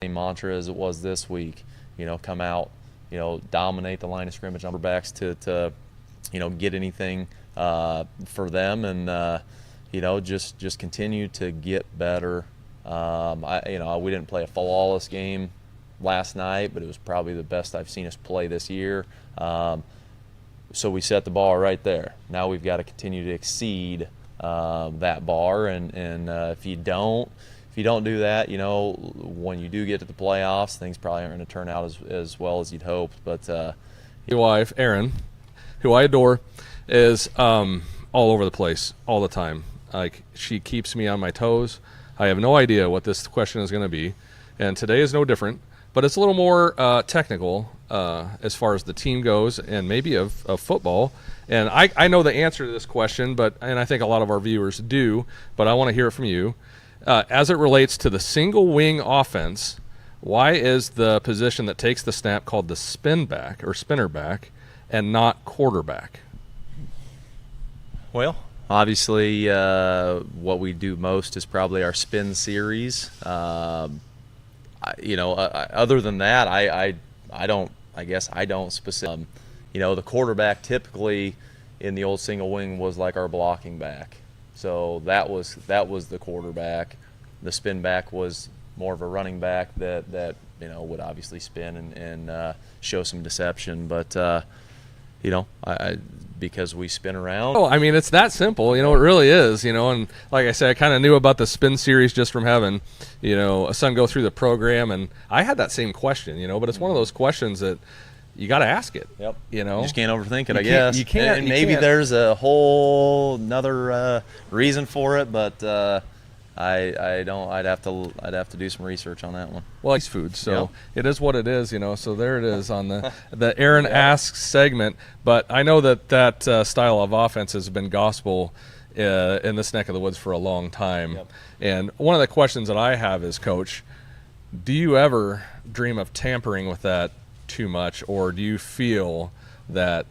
Same mantra as it was this week. Come out, dominate the line of scrimmage number backs to get anything for them, and just continue to get better. We didn't play a flawless game last night, but it was probably the best I've seen us play this year. So we set the bar right there. Now we've got to continue to exceed that bar, and if you don't do that, when you do get to the playoffs, things probably aren't going to turn out as well as you'd hoped. But your wife, Erin, who I adore, is all over the place all the time. Like, she keeps me on my toes. I have no idea what this question is going to be, and today is no different. But it's a little more technical as far as the team goes, and maybe of football. And I know the answer to this question, and I think a lot of our viewers do, but I want to hear it from you. As it relates to the single wing offense, why is the position that takes the snap called the spin back or spinner back and not quarterback? Well, obviously what we do most is probably our spin series. Other than that, I don't specifically. The quarterback typically in the old single wing was like our blocking back. So that was the quarterback. The spin back was more of a running back that would obviously spin and show some deception. But because we spin around. Oh, I mean, it's that simple. It really is. And like I said, I kind of knew about the spin series just from having a son go through the program, and I had that same question. But it's one of those questions that you got to ask it. Yep. You just can't overthink it. I guess you can't. And maybe there's a whole another reason for it, but I don't. I'd have to do some research on that one. Well, it's food, so It is what it is. So there it is on the Aaron Asks segment. But I know that style of offense has been gospel in this neck of the woods for a long time. Yep. And one of the questions that I have is, Coach, do you ever dream of tampering with that too much, or do you feel that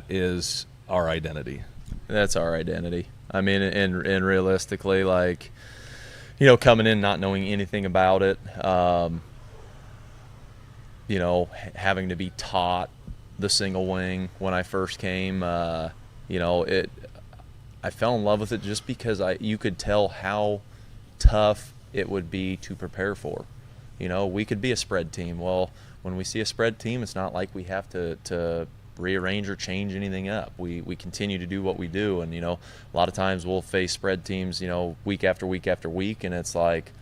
is our identity? That's our identity. I mean, and realistically, like, coming in not knowing anything about it, having to be taught the single wing when I first came, I fell in love with it just because you could tell how tough it would be to prepare for. We could be a spread team. Well, when we see a spread team, it's not like we have to rearrange or change anything up. We continue to do what we do, and a lot of times we'll face spread teams week after week after week, and it's like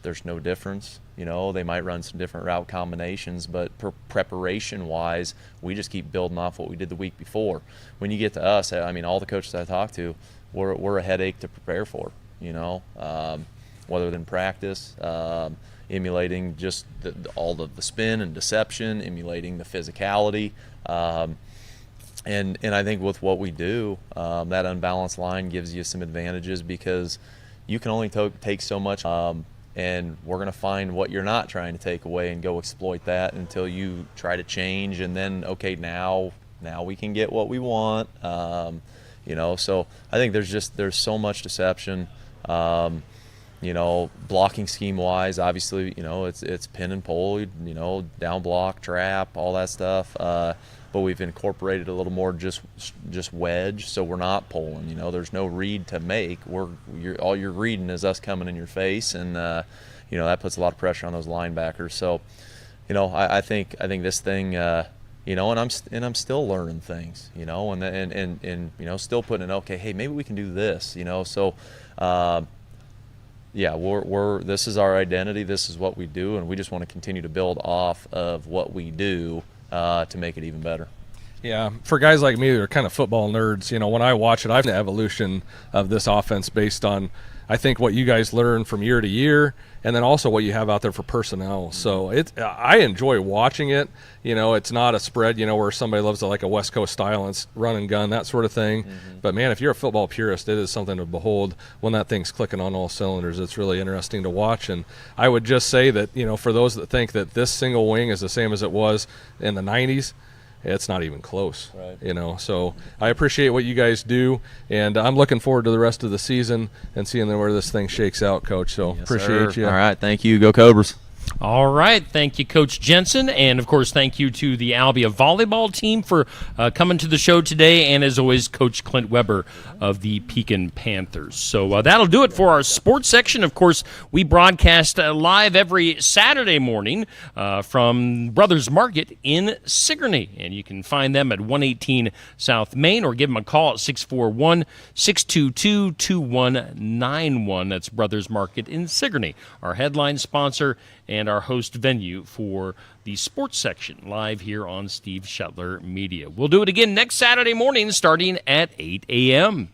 there's no difference. They might run some different route combinations, but preparation wise, we just keep building off what we did the week before. When you get to us, I mean, all the coaches I talk to, we're a headache to prepare for, whether than practice, emulating just all the spin and deception, emulating the physicality. And I think with what we do, that unbalanced line gives you some advantages because you can only take so much, and we're going to find what you're not trying to take away and go exploit that until you try to change, and then, okay, now we can get what we want. So I think there's so much deception. Blocking scheme wise, obviously, it's pin and pull, down block, trap, all that stuff. But we've incorporated a little more just wedge, so we're not pulling. There's no read to make. All you're reading is us coming in your face, and that puts a lot of pressure on those linebackers. So, I think this thing, and I'm still learning things, and still putting in, okay, hey, maybe we can do this, so. Yeah, this is our identity. This is what we do, and we just want to continue to build off of what we do to make it even better. Yeah, for guys like me that are kind of football nerds, when I watch it, I've seen the evolution of this offense based on, I think, what you guys learn from year to year, and then also what you have out there for personnel. So I enjoy watching it. It's not a spread, where somebody loves like a West Coast style and it's run and gun, that sort of thing. Mm-hmm. But, man, if you're a football purist, it is something to behold when that thing's clicking on all cylinders. It's really interesting to watch. And I would just say that, for those that think that this single wing is the same as it was in the 90s, it's not even close, right. So I appreciate what you guys do, and I'm looking forward to the rest of the season and seeing where this thing shakes out, Coach. So yes, appreciate sir. you. All right, thank you. Go Cobras. All right. Thank you, Coach Jensen. And, of course, thank you to the Albia volleyball team for coming to the show today. And, as always, Coach Clint Weber of the Pekin Panthers. So that'll do it for our sports section. Of course, we broadcast live every Saturday morning from Brothers Market in Sigourney. And you can find them at 118 South Main or give them a call at 641-622-2191. That's Brothers Market in Sigourney, our headline sponsor and our host venue for the sports section live here on Steve Shetler Media. We'll do it again next Saturday morning starting at 8 a.m.